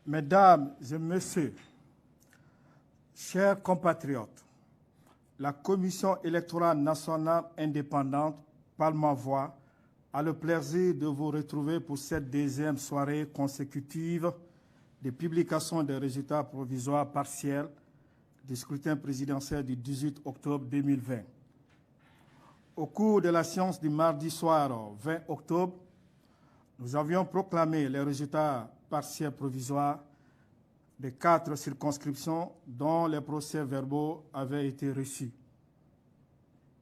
Mesdames et Messieurs, chers compatriotes, la Commission électorale nationale indépendante, par ma voix, a le plaisir de vous retrouver pour cette deuxième soirée consécutive de publication des résultats provisoires partiels du scrutin présidentiel du 18 octobre 2020. Au cours de la séance du mardi soir 20 octobre, nous avions proclamé les résultats partiels provisoires des 4 circonscriptions dont les procès-verbaux avaient été reçus.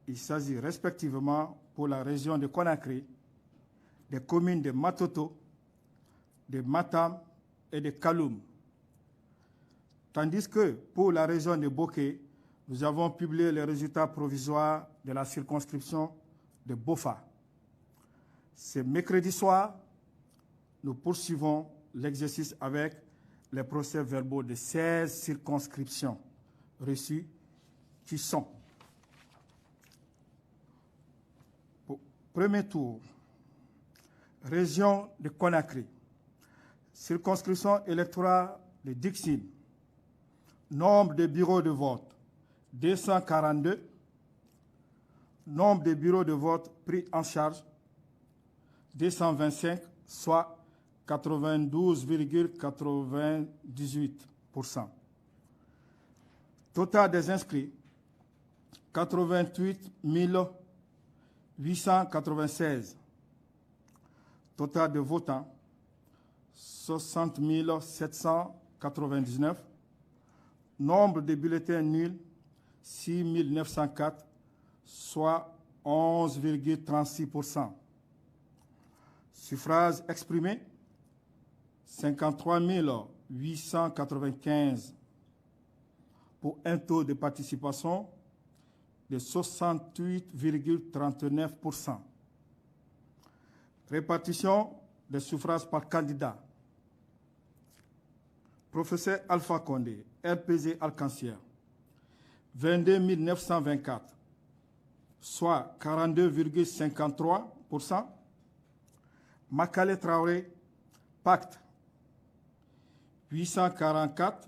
Il s'agit respectivement pour la région de Conakry, des communes de Matoto, de Matam et de Kaloum. Tandis que pour la région de Boké, nous avons publié les résultats provisoires de la circonscription de Bofa. Ce mercredi soir, nous poursuivons l'exercice avec les procès-verbaux de 16 circonscriptions reçues qui sont: premier tour, région de Conakry, circonscription électorale de Dixine, nombre de bureaux de vote 242, nombre de bureaux de vote pris en charge 225, soit 92,98%. Total des inscrits 88 896. Total de votants 60 799. Nombre de bulletins nuls 6 904, soit 11,36%. Suffrages exprimés 53 895 pour un taux de participation de 68,39%. Répartition des suffrages par candidat. Professeur Alpha Condé, RPG Arc-en-Ciel, 22 924, soit 42,53%. Makale Traoré, Pacte, 844,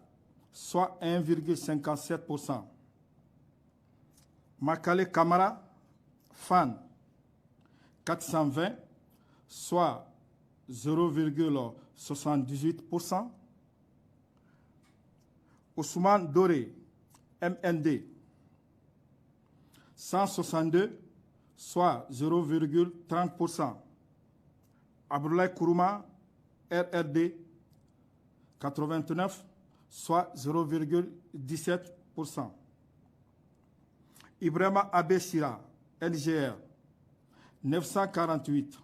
soit 1,57%. Makale Camara, FAN, 420, soit 0,78%. Ousmane Doré, MND, 162, soit 0,30%. Abdoulaye Kourouma, RRD, 89, soit 0,17%. Ibrahima Abessira, LGR, 948,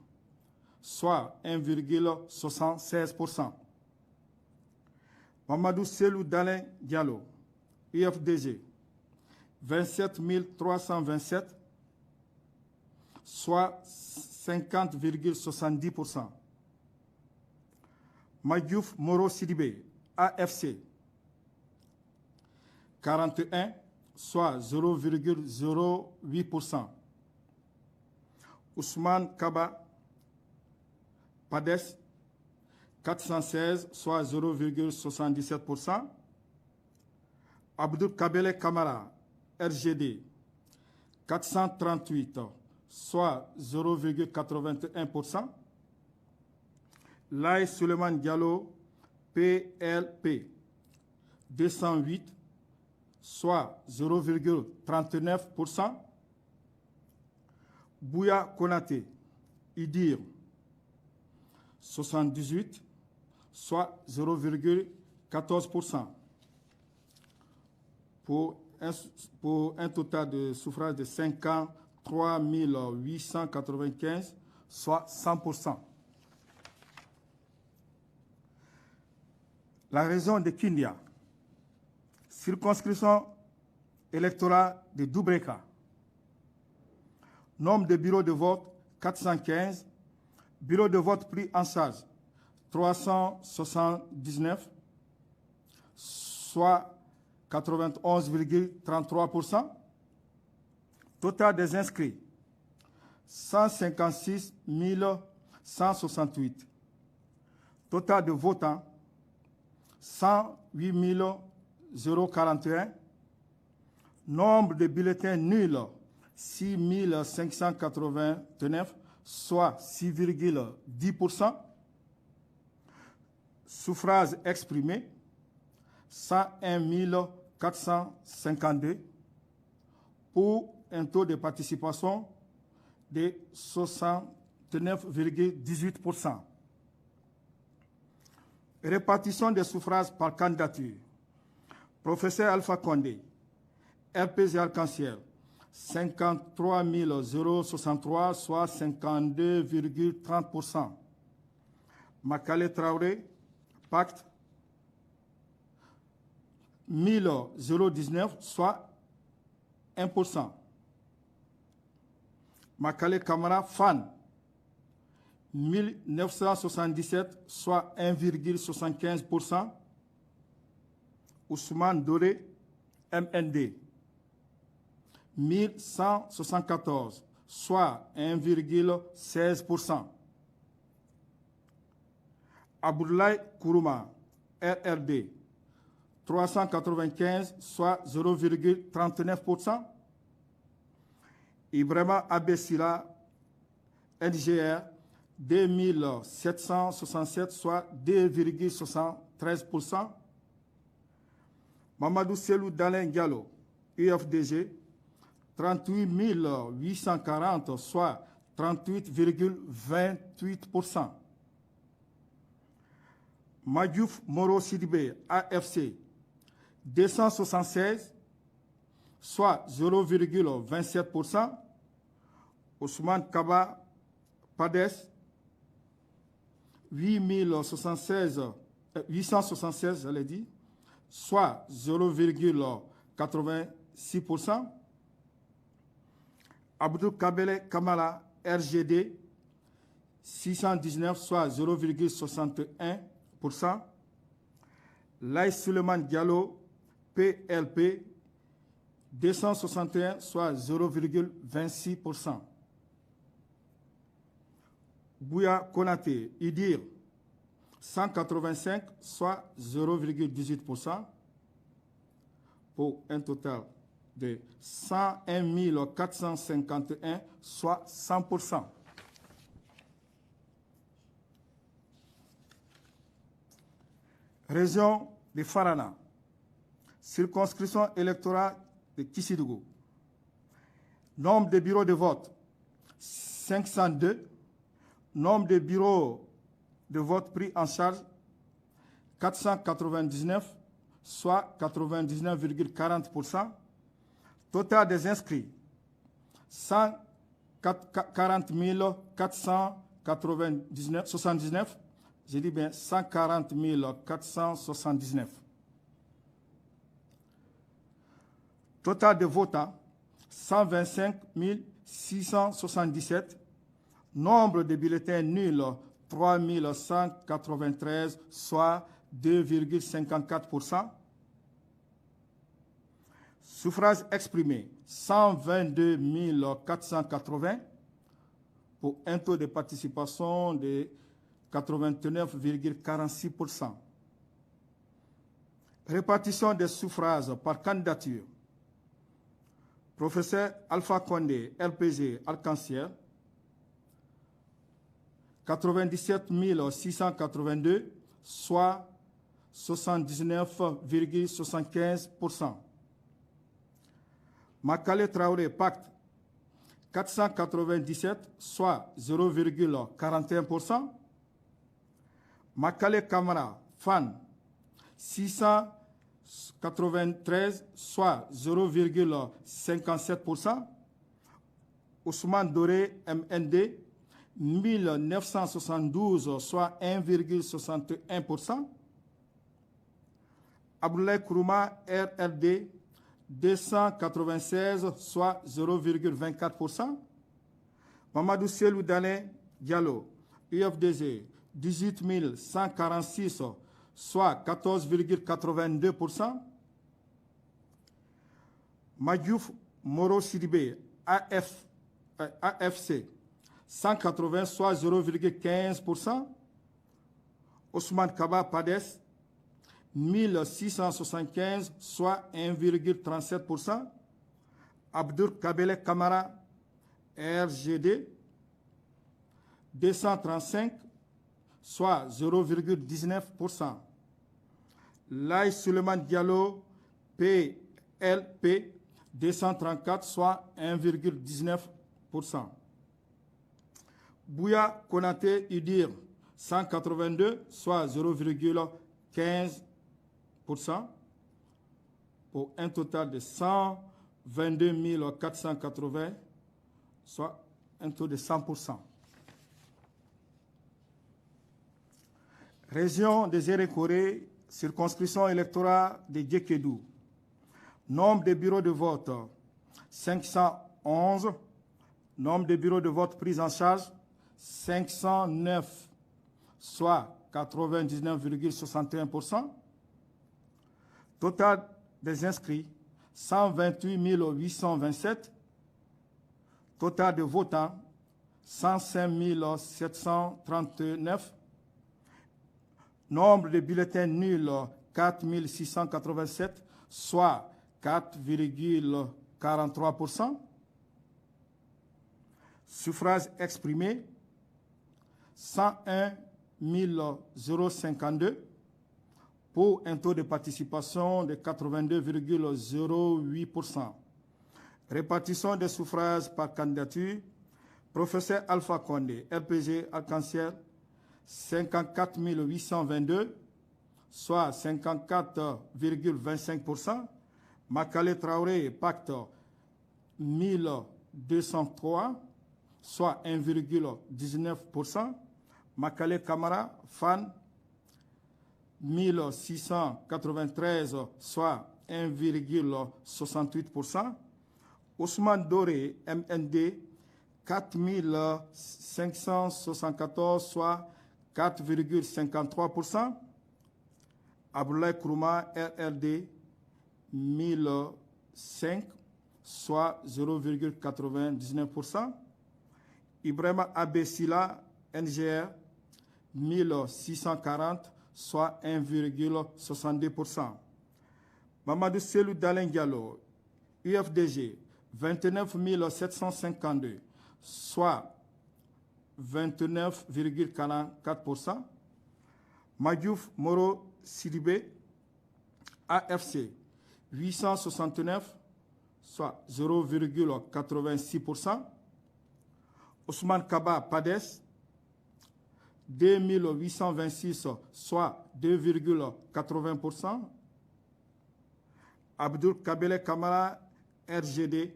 soit 1,76%. Mamadou Selou Dalin Diallo, UFDG, 27 327, soit 50,70%. Madjouf Moro Sidibé, AFC, 41, soit 0,08%. Ousmane Kaba, PADES, 416, soit 0,77%. Abdou Kabele Kamara, RGD, 438, soit 0,81%. Laye Suleiman Diallo, PLP, 208, soit 0,39%. Bouya Konaté, IDIR, 78, soit 0,14%. Pour un total de suffrage de 53 895, soit 100%. La région de Kindia, circonscription électorale de Doubreka, nombre de bureaux de vote 415, bureaux de vote pris en charge 379, soit 91,33%. Total des inscrits 156 168. Total de votants, 108 041. Nombre de bulletins nuls, 6 589, soit 6,10%. Suffrages exprimés, 101 452, pour un taux de participation de 69,18%. Répartition des suffrages par candidature. Professeur Alpha Condé, RPG Arc-en-Ciel, 53 063, soit 52,30%. Makale Traoré, Pacte, 1019, soit 1%. Makale Kamara Fan, 1977, soit 1,75%. Ousmane Doré, MND, 1174, soit 1,16%. Abdoulaye Kourouma, RRD, 395, soit 0,39%. Ibrahima Abessila, NGR, 2767, soit 2,73%. Mamadou Selou Dalin Diallo, UFDG, 38 840, soit 38,28%. Madjouf Moro Sidibé, AFC, 276, soit 0,27%. Ousmane Kaba, PADES, 876, je l'ai dit, soit 0,86%. Abdou Kabele Kamala, RGD, 619, soit 0,61%. Laïs Suleiman Diallo, PLP, 261, soit 0,26%. Bouya Konaté, Idir, 185, soit 0,18%, pour un total de 101 451, soit 100%. Région de Farana, circonscription électorale de Kissidougou. Nombre de bureaux de vote, 502. Nombre de bureaux de vote pris en charge, 499, soit 99,40%. Total des inscrits, 140 479. J'ai dit bien 140 479. Total de votants, 125 677. Nombre de bulletins nuls, 3193, soit 2,54%. Suffrages exprimés, 122 480, pour un taux de participation de 89,46%. Répartition des suffrages par candidature. Professeur Alpha Condé, RPG Arc-en-Ciel, 97 682, soit 79,75%. Makale Traoré, Pacte, 497, soit 0,41%. Makale Kamara, FAN, 693, soit 0,57%. Ousmane Doré, MND, 1972, soit 1,61%. Abdoulaye Kourouma, RRD, 296, soit 0,24%. Mamadou Selou Dalin Diallo, UFDG, 18 146, soit 14,82%. Madjouf Moro Sidibé, AFC, 180, soit 0,15%. Ousmane Kaba Pades, 1675, soit 1,37%. Abdur Kabele Kamara, RGD, 235, soit 0,19%. Laï Suleiman Diallo, PLP, 234, soit 1,19%. Bouya Konate Idir, 182, soit 0,15%, pour un total de 122 480, soit un taux de 100%. Région des Erekore, circonscription électorale de Djekedou. Nombre de bureaux de vote, 511. Nombre de bureaux de vote pris en charge, 509, soit 99,61%. Total des inscrits, 128 827. Total de votants, 105 739. Nombre de bulletins nuls, 4 687, soit 4,43%. Suffrages exprimés, 101 052, pour un taux de participation de 82,08%. Répartition des suffrages par candidature, professeur Alpha Condé, RPG Arc-en-Ciel, 54 822, soit 54,25%. Makale Traoré, Pacte, 1203, soit 1,19%. Makale Kamara, FAN, 1693, soit 1,68%. Ousmane Doré, MND, 4574, soit 4,53%. Abdoulaye Kourouma, RRD, 1005, soit 0,99%. Ibrahima Abessila, NGR, 1640, soit 1,62%. Mamadou Selou Dalen Diallo, UFDG, 29 752, soit 29,44%. Madjouf Moro Sidibé, AFC, 869, soit 0,86%. Ousmane Kaba Pades, 2826, soit 2,80%. Abdul Kabele Kamara, RGD,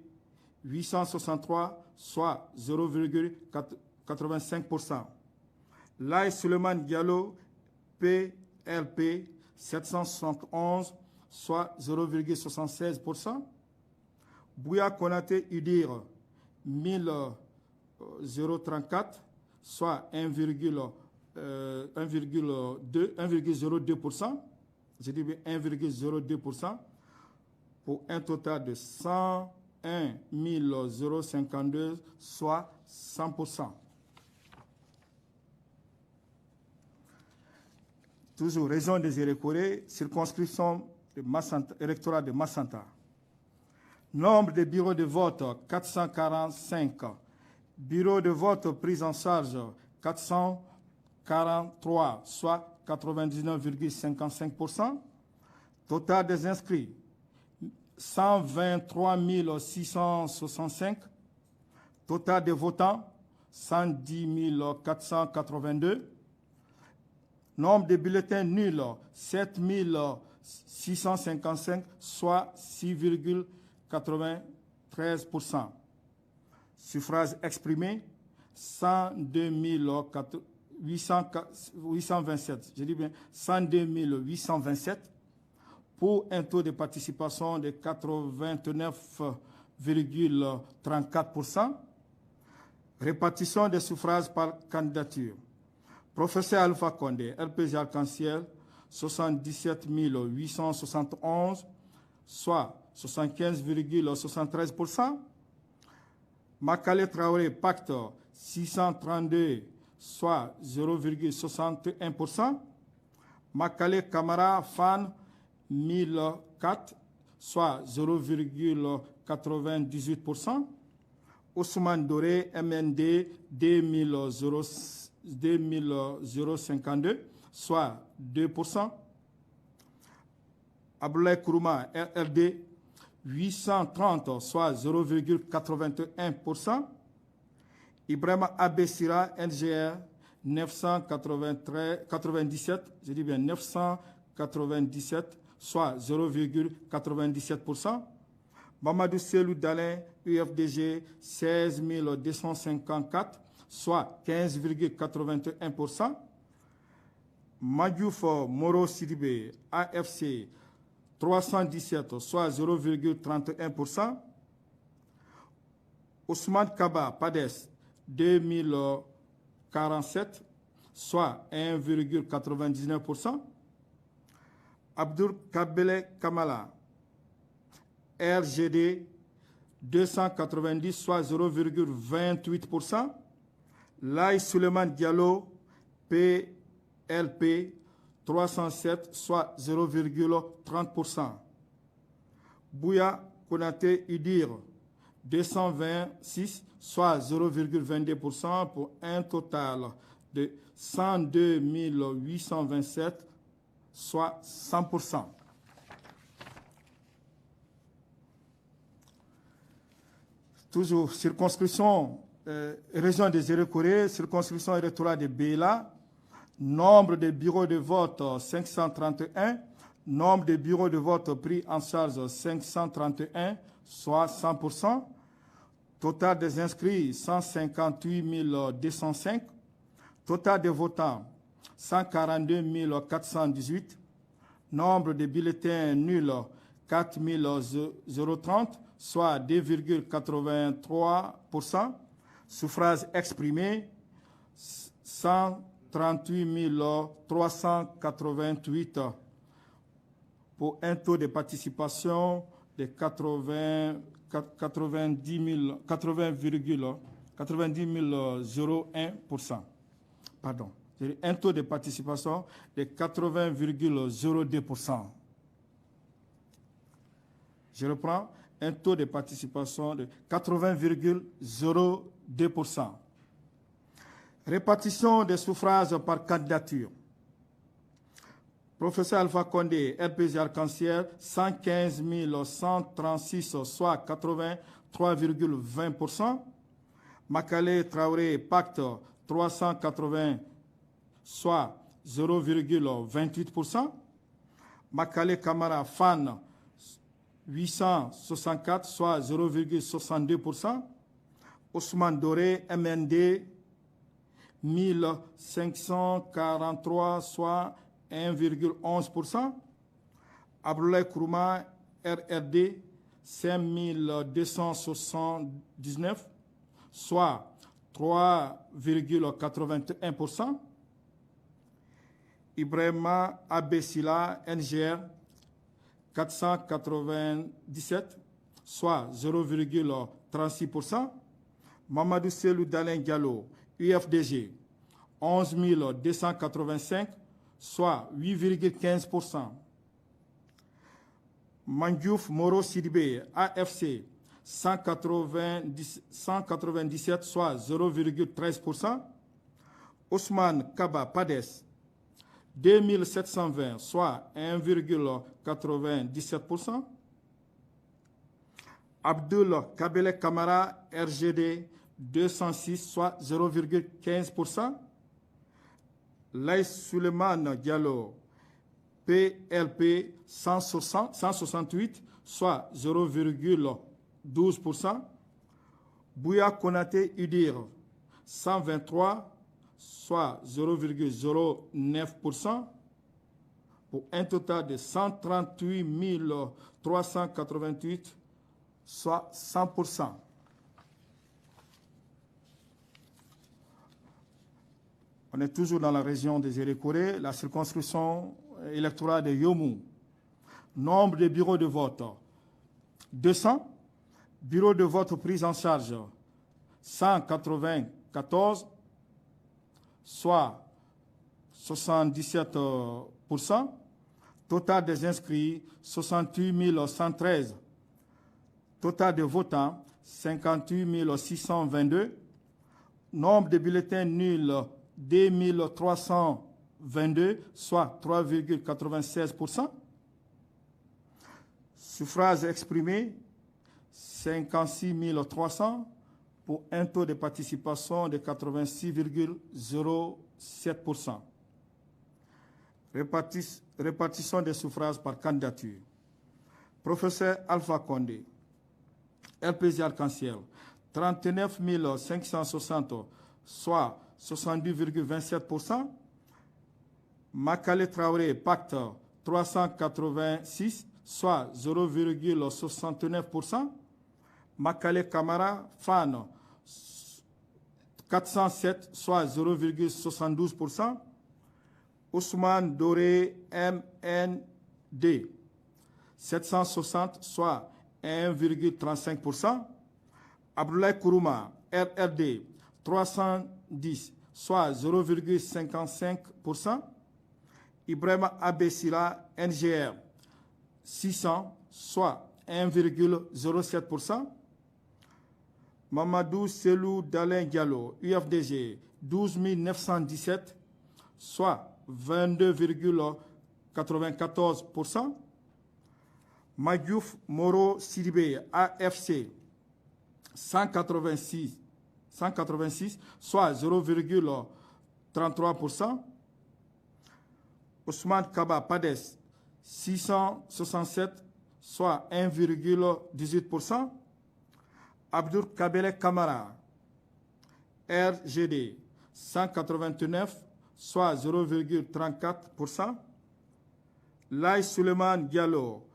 863, soit 0,85%. Laï Suleiman Diallo, PLP, 771, soit 0,76%. Bouya Konate Udir, 1034, soit 1,02%. Je dis bien 1,02%, pour un total de 101 052, soit 100%. Toujours région des Erekore, circonscription électorale de Massanta. Nombre de bureaux de vote, 445. Bureaux de vote pris en charge, 443, soit 99,55%. Total des inscrits, 123 665. Total des votants, 110 482. Nombre de bulletins nuls, 7 655, soit 6,93%. Suffrages exprimés, 102 827. Je dis bien 102 827, pour un taux de participation de 89,34%. Répartition des suffrages par candidature. Professeur Alpha Condé, RPG Arc-en-Ciel, 77 871, soit 75,73%. Makale Traoré, Pacte, 632, soit 0,61%. Makale Camara Fan 1004, soit 0,98%. Ousmane Doré MND 2052, soit 2%. Abdoulaye Kourouma RRD 830, soit 0,81%. Ibrahima Abessira NGR 997, je dis bien 997, soit 0,97%. Mamadou Selou Dalin UFDG 16 254, soit 15,81%. Madjouf Moro Sidibé AFC 317, soit 0,31%. Ousmane Kaba Pades 2047, soit 1,99%. Abdul Kabele Kamala RGD 290, soit 0,28%. Lai Suleiman Diallo PLP 307, soit 0,30%. Bouya Konate Udir 226, soit 0,22%, pour un total de 102 827, soit 100%. Toujours circonscription région des Érékoré, circonscription électorale de Béla, nombre de bureaux de vote 531, nombre de bureaux de vote pris en charge 531, soit 100%. Total des inscrits 158 205. Total des votants 142 418. Nombre de bulletins nuls 4 030, soit 2,83%. Suffrages exprimés 138 388, pour un taux de participation de 80,01%. Pardon, un taux de participation de 80,02%. Je reprends, un taux de participation de 80,02%. Répartition des suffrages par candidature. Professeur Alpha Condé, RPG Arc-en-Ciel, 115 136, soit 83,20%. Makale Traoré, Pacte, 380, soit 0,28%. Makale Camara, Fan, 864, soit 0,62%. Ousmane Doré, MND, 1543, soit 1,11%. Abdoulaye Kourouma, RRD, 5279, soit 3,81%. Ibrahima Abessila, NGR, 497, soit 0,36%. Mamadou Selou Dalin Diallo, UFDG, 11 285, soit 8,15%. Mandjouf Moro Sidibé, AFC, 197, soit 0,13%. Ousmane Kaba Pades, 2720, soit 1,97%. Abdul Kabele Kamara, RGD, 206, soit 0,15%. Lai Suleiman Diallo, PLP, 168, soit 0,12%. Bouya Konate Udir, 123, soit 0,09%, pour un total de 138 388, soit 100%. On est toujours dans la région des Érékoré, la circonscription électorale de Yomou. Nombre de bureaux de vote, 200. Bureaux de vote pris en charge, 194, soit 77%. Total des inscrits, 68 113. Total de votants, 58 622. Nombre de bulletins nuls, 2 322, soit 3,96%. Suffrages exprimés, 56 300 pour un taux de participation de 86,07%. Répartition des suffrages par candidature. Professeur Alpha Condé, RPG Arc-en-Ciel, 39 560, soit 70,27%. Makale Traoré, Pacte, 386, soit 0,69%. Makale Camara, FAN, 407, soit 0,72%. Ousmane Doré, MND, 760, soit 1,35%. Abdoulaye Kourouma, RRD, 310, soit 0,55%. Ibrahima Abessila, NGR, 600, soit 1,07%. Mamadou Selou Dalin Diallo, UFDG, 12 917, soit 22,94%. Madjouf Moro Sidibé, AFC, 186, soit 0,33%. Ousmane Kaba Pades, 667, soit 1,18%. Abdoul Kabele Kamara, RGD, 189, soit 0,34%. Laï Suleiman Diallo,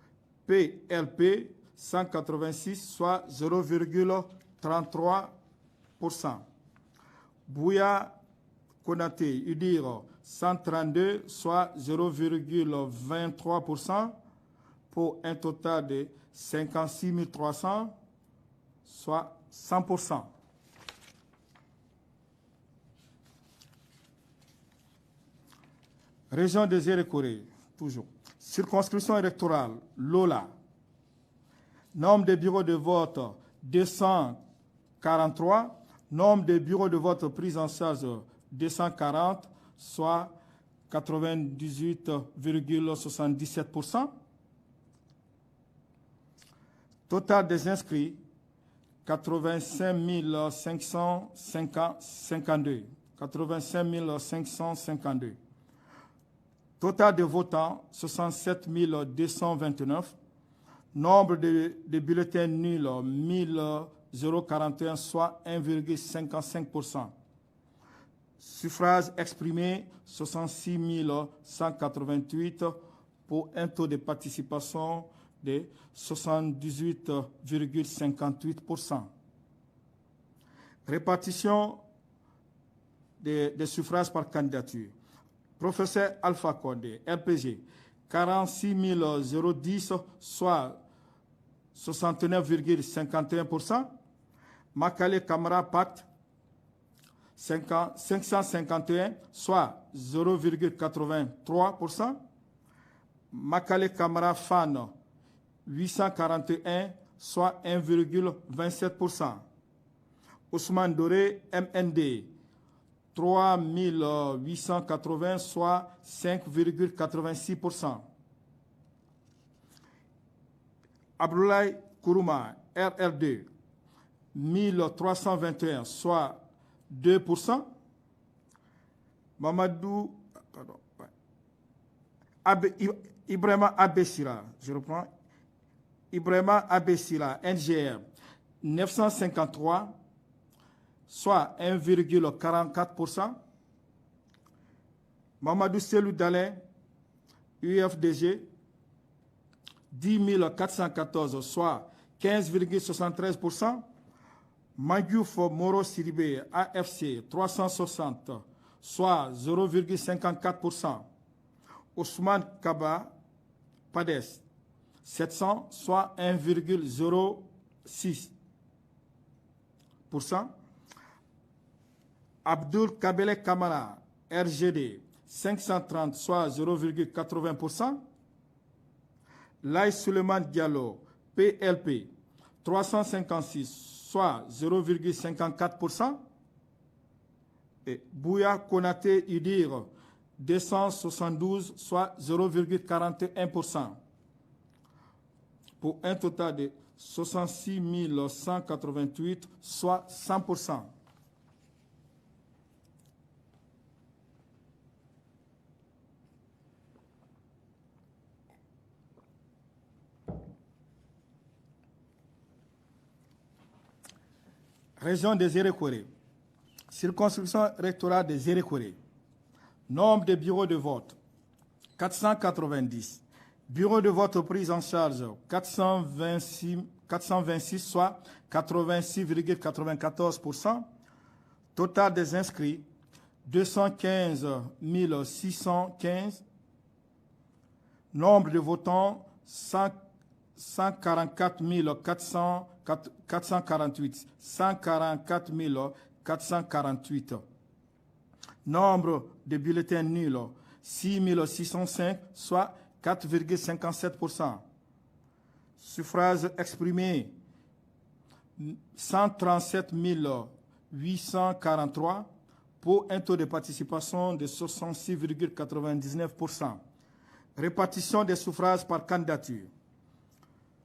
PLP, 186, soit 0,33%. Bouya Konaté, UDIR, 132, soit 0,23%, pour un total de 56 300, soit 100%. Région des Yérékoré, toujours. Circonscription électorale, Lola. Nombre de bureaux de vote, 243. Nombre de bureaux de vote pris en charge, 240, soit 98,77%. Total des inscrits, 85 552. 85 552. Total de votants, 67 229. Nombre de bulletins nuls, 1041, soit 1,55%. Suffrages exprimés, 66 188, pour un taux de participation de 78,58%. Répartition des suffrages par candidature. Professeur Alpha Condé, RPG, 46 010, soit 69,51%. Makale Kamara Pacte, 551, soit 0,83%. Makale Kamara FAN, 841, soit 1,27%. Ousmane Doré, MND, 3880, soit 5,86%. Abdoulaye Kourouma, RRD, 1321, soit 2%. Mamadou, Ibrahima Abessila, je reprends. Ibrahima Abessila, NGR, 953, soit 1,44%. Mamadou Selou Dalin, UFDG, 10 414, soit 15,73%. Madjouf Moro Sidibé, AFC, 360, soit 0,54%. Ousmane Kaba Pades, 700, soit 1,06%. Abdoul Kabele Kamara, RGD, 530, soit 0,80%. Laye Suleiman Diallo, PLP, 356, soit 0,54%. Et Bouya Konaté Idir, 272, soit 0,41%. Pour un total de 66 188, soit 100%. Région des Zérékoré. Circonscription électorale des Zérékoré. Nombre de bureaux de vote, 490. Bureaux de vote pris en charge, 426, soit 86,94%. Total des inscrits, 215 615. Nombre de votants, 144 448. 144 448. Nombre de bulletins nuls, 6 605, soit 4,57%. Suffrages exprimés, 137 843, pour un taux de participation de 66,99%. Répartition des suffrages par candidature.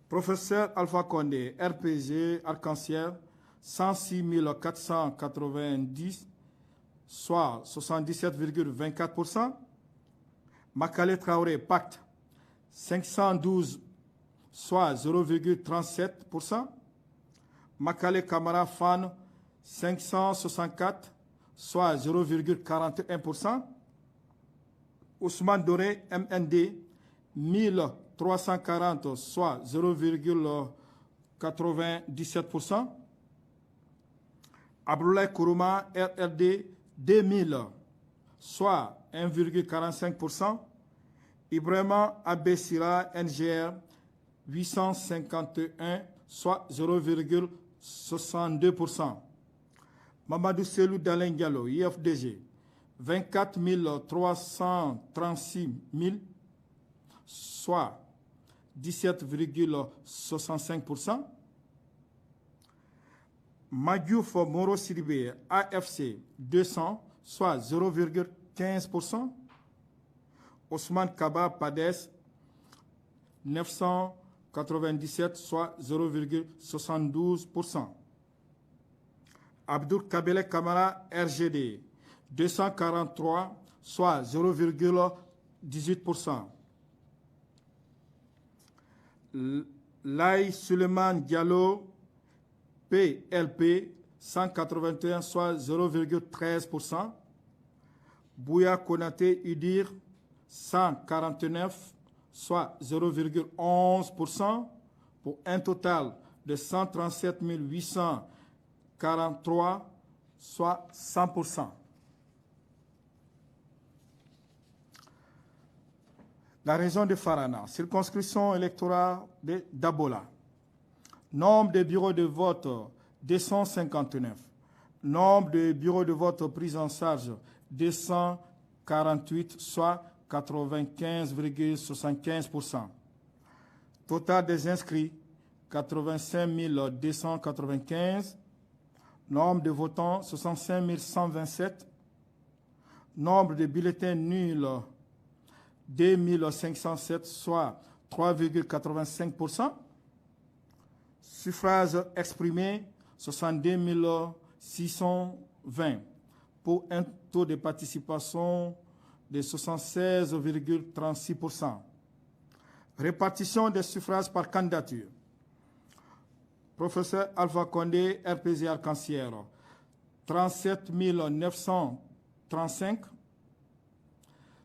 Professeur Alpha Condé, RPG Arc-en-Ciel, 106 490, soit 77,24%. Makale Traoré, Pacte, 512, soit 0,37%. Makale Kamara Fan, 564, soit 0,41%. Ousmane Doré, MND, 1340, soit 0,97%. Abdoulaye Kourouma, RRD, 2000, soit 1,45%. Ibrahima Abessira, NGR, 851, soit 0,62%. Mamadou Selou Dalen Diallo, IFDG, 24 336 000, soit 17,65%. Madiouf Moro Sidibé, AFC, 200, soit 0,15%. Ousmane Kaba Pades, 997, soit 0,72%. Abdoul Kabele Kamara, RGD, 243, soit 0,18%. Laye Suleiman Diallo, PLP, 181, soit 0,13%. Bouya Konaté Udir, 149, soit 0,11%, pour un total de 137 843, soit 100%. La région de Farana, circonscription électorale de Dabola. Nombre de bureaux de vote, 259. Nombre de bureaux de vote pris en charge, 248, soit 95,75%. Total des inscrits, 85 295. Nombre de votants, 65 127. Nombre de bulletins nuls, 2507, soit 3,85%. Suffrages exprimés, 62 620, pour un taux de participation de 76,36%. Répartition des suffrages par candidature. Professeur Alpha Condé, RPG Arc-en-Ciel, 37 935,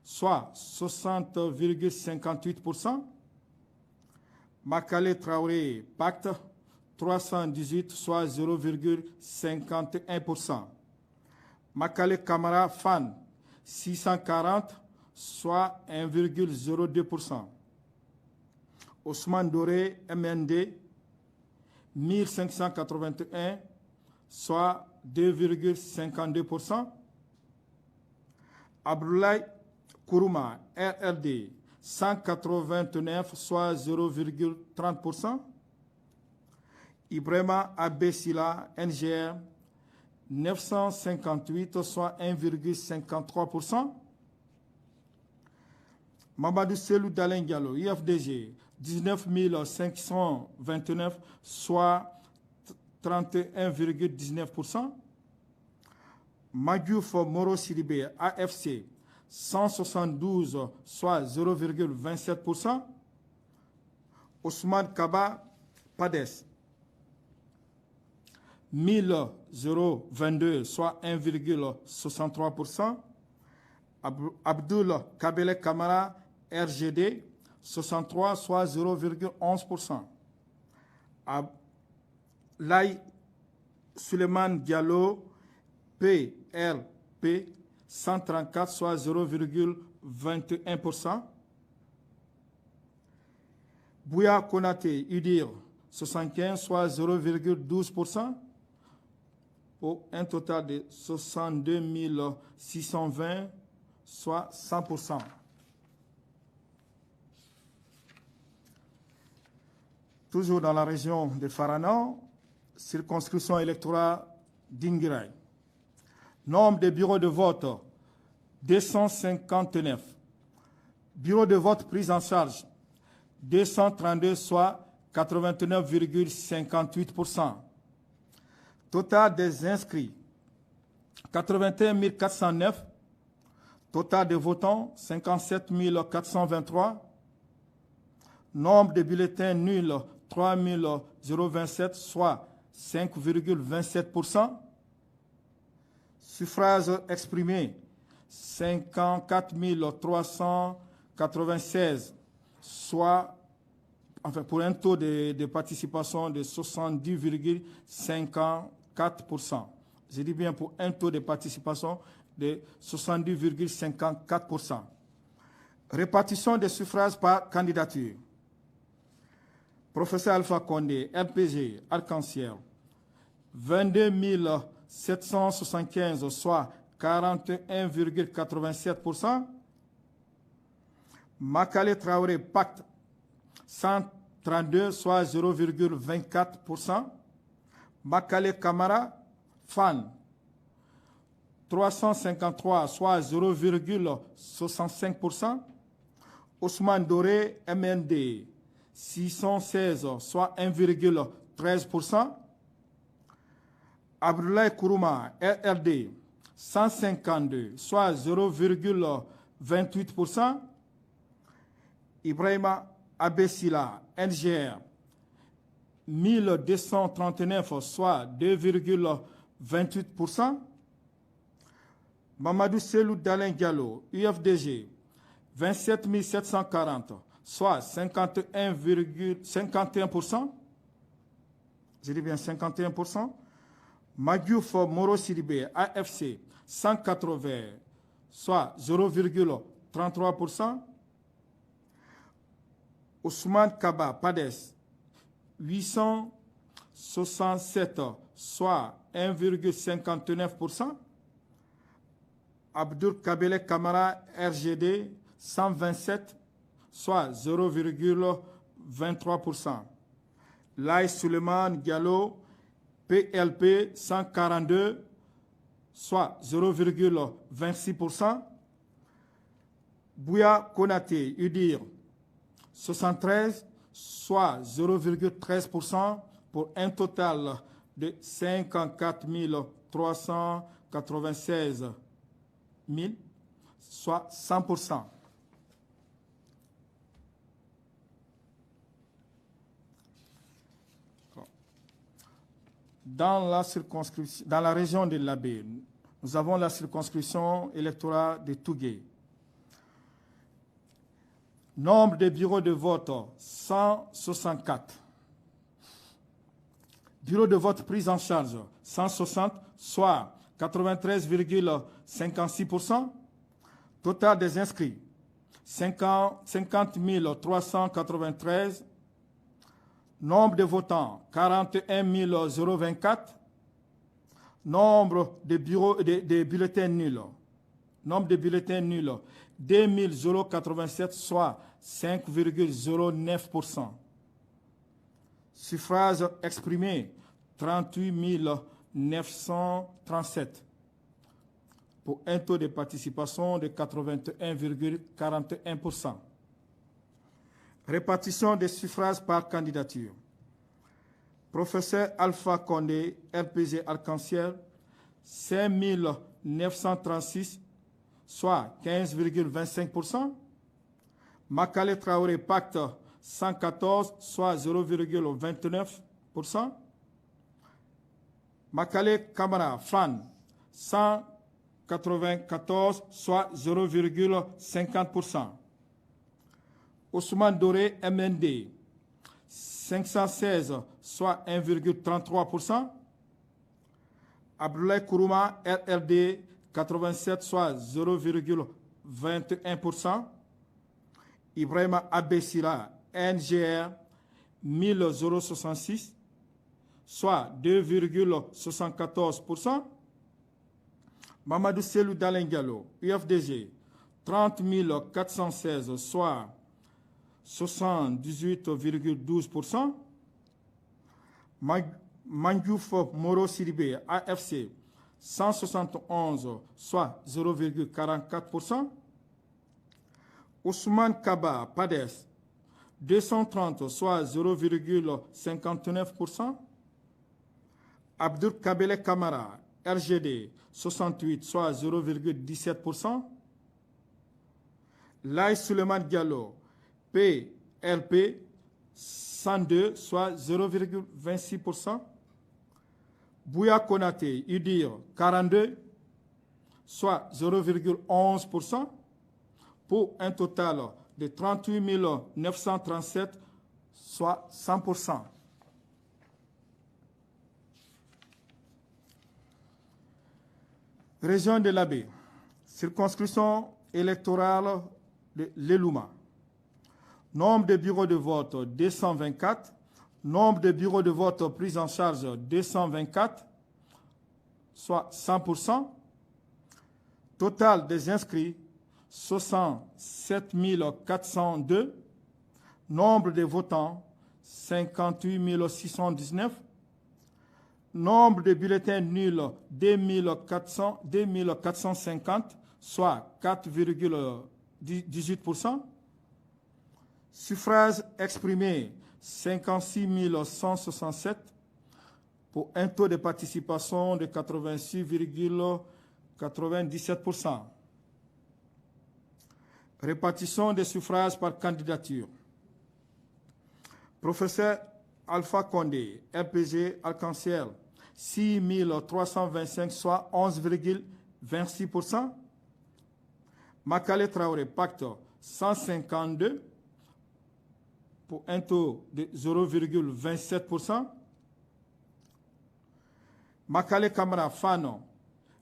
soit 60,58%. Makale Traoré, Pacte, 318, soit 0,51%. Makale Kamara Fan, 640, soit 1,02%. Ousmane Doré, MND, 1581, soit 2,52%. Abdoulaye Kourouma, RRD, 189, soit 0,30%. Ibrahima Abessila, NGR, 958, soit 1,53%. Mamadou Selou Dalen Diallo, IFDG, 19 529, soit 31,19%. Madjouf Moro Sidibé, AFC, 172, soit 0,27%. Ousmane Kaba, PADES, 1022, soit 1,63%. Abdul Kabele Kamara, RGD, 63, soit 0,11%. Lai Suleiman Diallo, PLP, 134, soit 0,21%. Bouya Konate, UDIR, 75, soit 0,12%. Pour un total de 62 620, soit 100%. Toujours dans la région de Farana, circonscription électorale d'Ingirai. Nombre de bureaux de vote, 259. Bureaux de vote pris en charge, 232, soit 89,58%. Total des inscrits, 81 409. Total de votants, 57 423. Nombre de bulletins nuls, 3 027, soit 5,27%. Suffrages exprimés, 54 396, soit, pour un taux de participation de 70,54%. Je dis bien pour un taux de participation de 70,54%. Répartition des suffrages par candidature. Professeur Alpha Condé, RPG, Arc-en-Ciel, 22 775, soit 41,87%. Makale Traoré, Pacte, 132, soit 0,24%. Makale Kamara, FAN, 353, soit 0,65%. Ousmane Doré, MND, 616, soit 1,13%. Abdoulaye Kourouma, RRD, 152, soit 0,28%. Ibrahima Abessila, NGR, 1239, soit 2,28%. Mamadou Selou Dalen Diallo, UFDG, 27 740, soit 51,51%. Je dis bien 51%. Madjouf Moro Sidibé, AFC, 180, soit 0,33%. Ousmane Kaba, PADES, 867, soit 1,59%. Abdul Kabele Kamara, RGD, 127, soit 0,23%. Lai Suleiman Diallo, PLP, 142, soit 0,26%. Bouya Konate, UDIR, 73, soit 0,13%, pour un total de 54 396 000, soit 100%. Dans la région de l'Abbé, nous avons la circonscription électorale de Tougué. Nombre de bureaux de vote, 164. Bureaux de vote pris en charge, 160, soit 93,56%. Total des inscrits, 50 393. Nombre de votants, 41 024. Nombre de bulletins nuls. Nombre de bulletins nuls, 2087, soit 5,09%. Suffrages exprimés, 38 937, pour un taux de participation de 81,41%. Répartition des suffrages par candidature. Professeur Alpha Condé, RPG Arc-en-Ciel, 5 936, soit 15,25%. Makale Traoré Pacte, 114, soit 0,29%. Makale Kamara Fan, 194, soit 0,50%. Ousmane Doré MND, 516, soit 1,33%. Abdoulaye Kourouma RRD, 87, soit 0,21%. Ibrahima Abessira NGR, 1066, soit 2,74%. Mamadou Selou Dalengalo, UFDG, 30 416, soit 78,12%. Mandiouf Moro Sidibé, AFC, 171, soit 0,44%. Ousmane Kaba, PADES, 230, soit 0,59%. Abdul Kabele Kamara, RGD, 68, soit 0,17%. Laï Suleiman Diallo, PLP, 102, soit 0,26%. Bouya Konate, UDIR, 42, soit 0,11%, pour un total de 38 937, soit 100%. Région de l'Abbé, circonscription électorale de l'Elouma. Nombre de bureaux de vote 224, nombre de bureaux de vote pris en charge 224, soit 100%. Total des inscrits 67 402, nombre de votants 58 619, nombre de bulletins nuls 2450, soit 4,18%. Suffrages exprimés 56 167, pour un taux de participation de 86,97%. Répartition des suffrages par candidature. Professeur Alpha Condé, RPG Arc-en-Ciel, 6 325, soit 11,26%. Makale Traoré Pacte, 152, pour un taux de 0,27%. Makale Kamara Fano,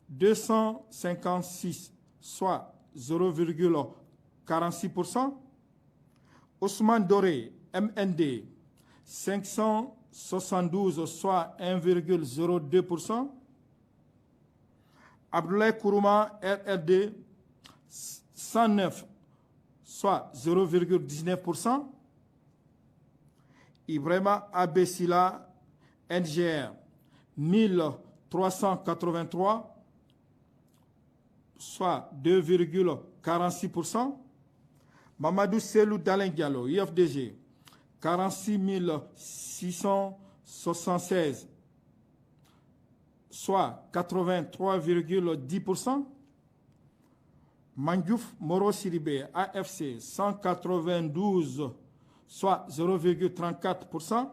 256, soit 0,46%. Ousmane Doré, MND, 572, soit 1,02%. Abdoulaye Kourouma, RRD, 109, soit 0,19%. Ibrahima Abessila, NGR, 1383, soit 2,46%. Mamadou Selou Dalengalo, IFDG, 46 676, soit 83,10%. Mandiouf Moro Sidibé, AFC, 192, soit 0,34%.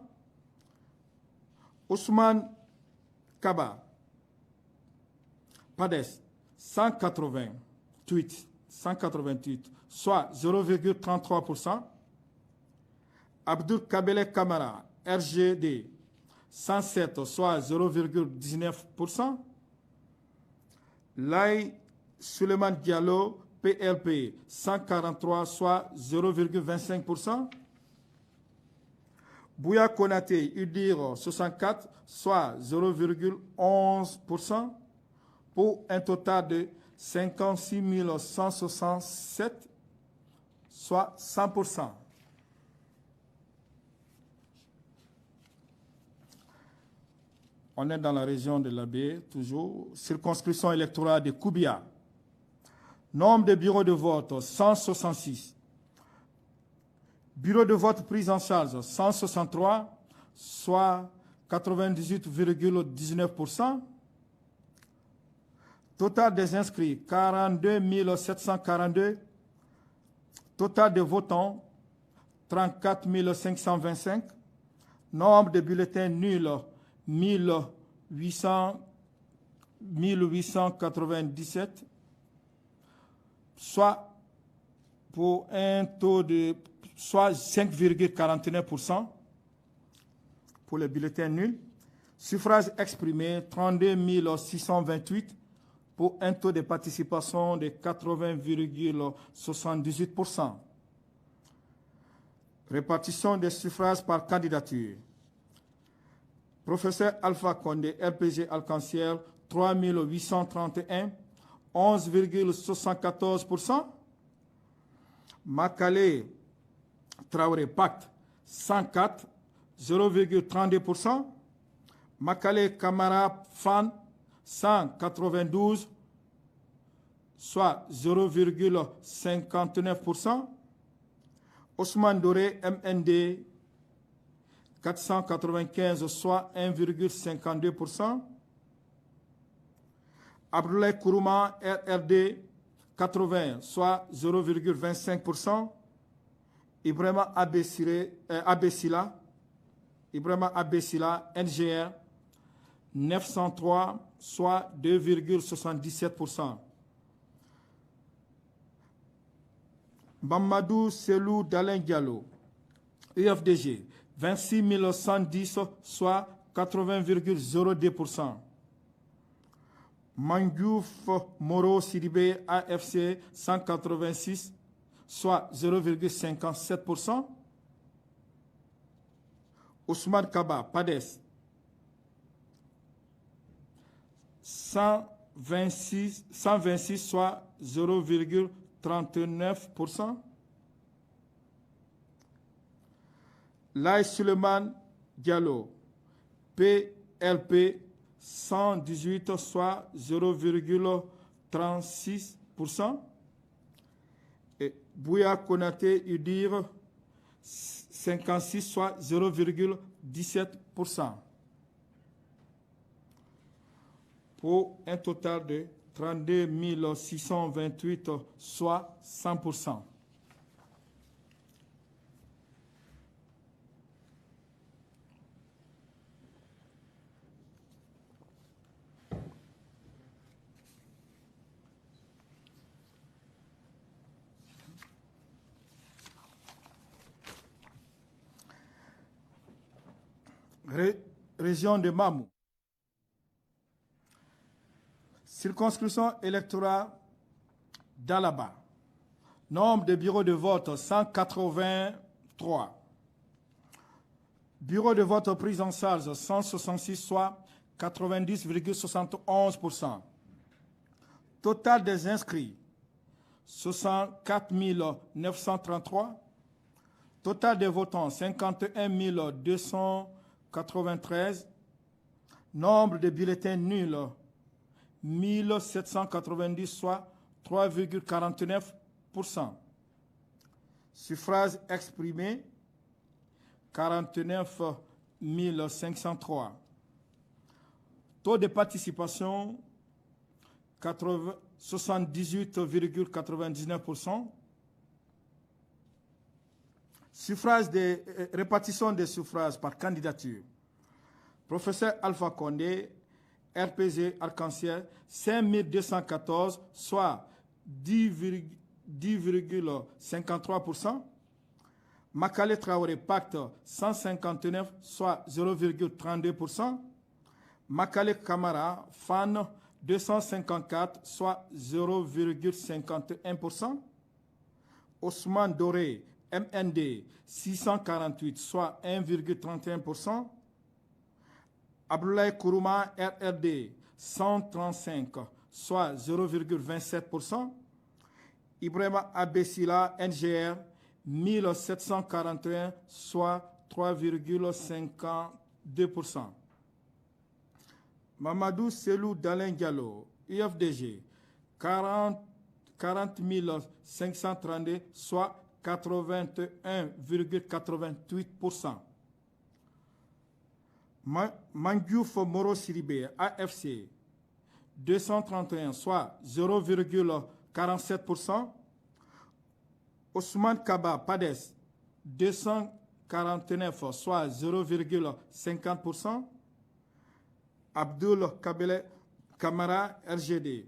Ousmane Kaba, PADES, 188, soit 0,33%. Abdul Kabele Kamara, RGD, 107, soit 0,19%. Laï Suleiman Diallo, PLP, 143, soit 0,25%. Bouya Konate, UDIR, 64, soit 0,11%, pour un total de 56 167, soit 100%. On est dans la région de la baie, toujours. Circonscription électorale de Koubia. Nombre de bureaux de vote, 166. Bureaux de vote pris en charge, 163, soit 98,19%. Total des inscrits, 42 742. Total de votants, 34 525. Nombre de bulletins nuls, 1897. Soit pour un taux de soit 5,49% pour les bulletins nuls. Suffrages exprimés, 32 628 pour un taux de participation de 80,78%. Répartition des suffrages par candidature. Professeur Alpha Condé, RPG Arc-en-Ciel, 3 831, 11,74%. Makale Traoré Pacte, 104, 0,32%. Makale Camara Fan, 192, soit 0,59%. Ousmane Doré MND, 495, soit 1,52%. Abdoulaye Kourouma RRD, 80, soit 0,25%. Ibrahima Abessila, NGR, 903, soit 2,77%. Mamadou Selou Dalen Diallo, UFDG, 26 110, soit 80,02%. Mandiouf Moro Sidibé, AFC, 186, soit 0,57%. Ousmane Kaba, PADES, 126, soit 0,39%. Laï Suleiman Diallo, PLP, 118, soit 0,36%. Et Bouya Konaté Udir, 56, soit 0,17%. Pour un total de 32 628, soit 100%. Région de Mamou. Circonscription électorale d'Alaba. Nombre de bureaux de vote, 183. Bureaux de vote pris en charge, 166, soit 90,71%. Total des inscrits, 64 933. Total des votants, 51 293. Nombre de bulletins nuls, 1790, soit 3,49%. Suffrages exprimés, 49 503. Taux de participation, 78,99%. Répartition des suffrages par candidature. Professeur Alpha Condé, RPG Arc-en-Ciel, 5214, soit 10,53%. Makale Traoré Pacte, 159, soit 0,32%. Makale Camara Fan, 254, soit 0,51%. Ousmane Doré MND, 648, soit 1,31%. Abdoulaye Kourouma RRD, 135, soit 0,27%. Ibrahima Abessila, NGR, 1741, soit 3,52%. Mamadou Selou Dalen Diallo, UFDG, 40 532, soit 81,88%. Mandiouf Moro Siribé, AFC, 231, soit 0,47%. Ousmane Kaba, PADES, 249, soit 0,50%. Abdul Kabele Kamara, RGD,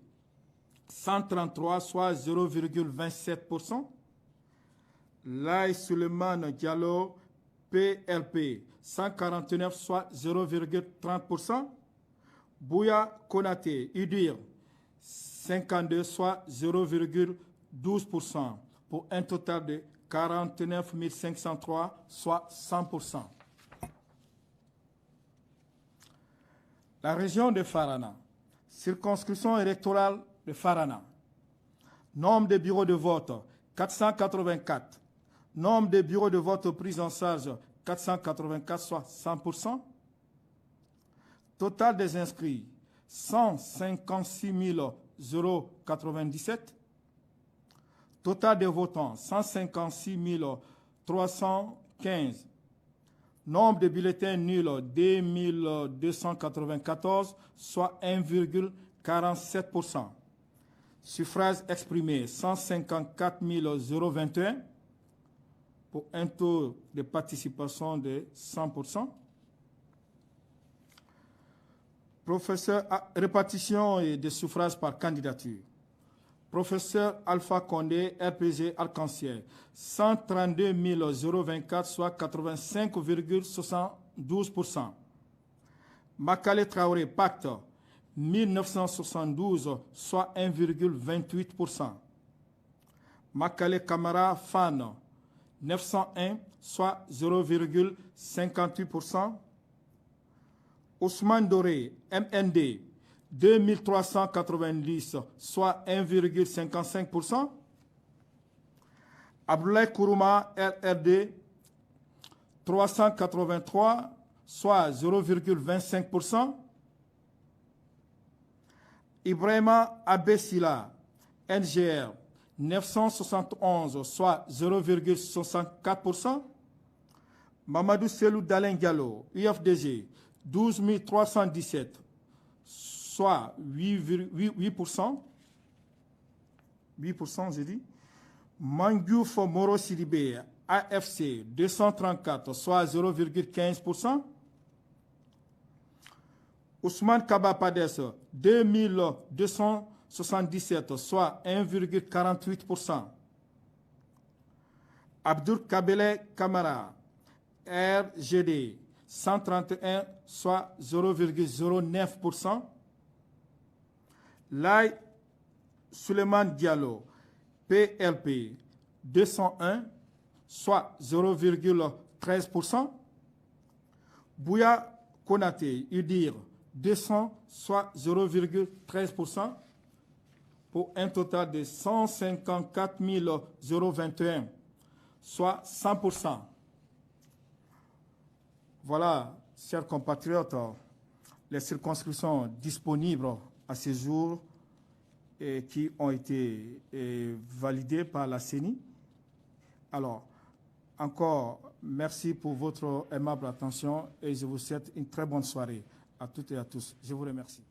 133, soit 0,27%. Laï Suleiman Diallo, PLP, 149, soit 0,30%. Bouya Konaté, UDIR, 52, soit 0,12%, pour un total de 49 503, soit 100%. La région de Farana, circonscription électorale de Farana. Nombre de bureaux de vote, 484. Nombre de bureaux de vote pris en charge, 484, soit 100%. Total des inscrits, 156 097. Total des votants, 156 315. Nombre de bulletins nuls, 2294, soit 1,47%. Suffrages exprimés, 154 021, pour un taux de participation de 100%. Répartition des suffrages par candidature. Professeur Alpha Condé, RPG Arc-en-Ciel, 132 024, soit 85,72%. Makale Traoré, Pacte, 1972, soit 1,28%. Makale Kamara, FAN, 901, soit 0,58%. Ousmane Doré, MND, 2390, soit 1,55%. Abdoulaye Kourouma, RRD, 383, soit 0,25%. Ibrahima Abessila, NGR, 971, soit 0,64%. Mamadou Selou Dalen Diallo, UFDG, 12 317, soit 8%. 8%, j'ai dit. Mandiouf Moro Sidibé, AFC, 234, soit 0,15%. Ousmane Kaba Pades, 2277, soit 1,48%. Abdul Kabele Kamara, RGD, 131, soit 0,09%. Laï Suleiman Diallo, PLP, 201, soit 0,13%. Bouya Konaté, UDIR, 200, soit 0,13%, pour un total de 154 021, soit 100%. Voilà, chers compatriotes, les circonscriptions disponibles à ce jour et qui ont été validées par la CENI. Alors, encore merci pour votre aimable attention et je vous souhaite une très bonne soirée à toutes et à tous. Je vous remercie.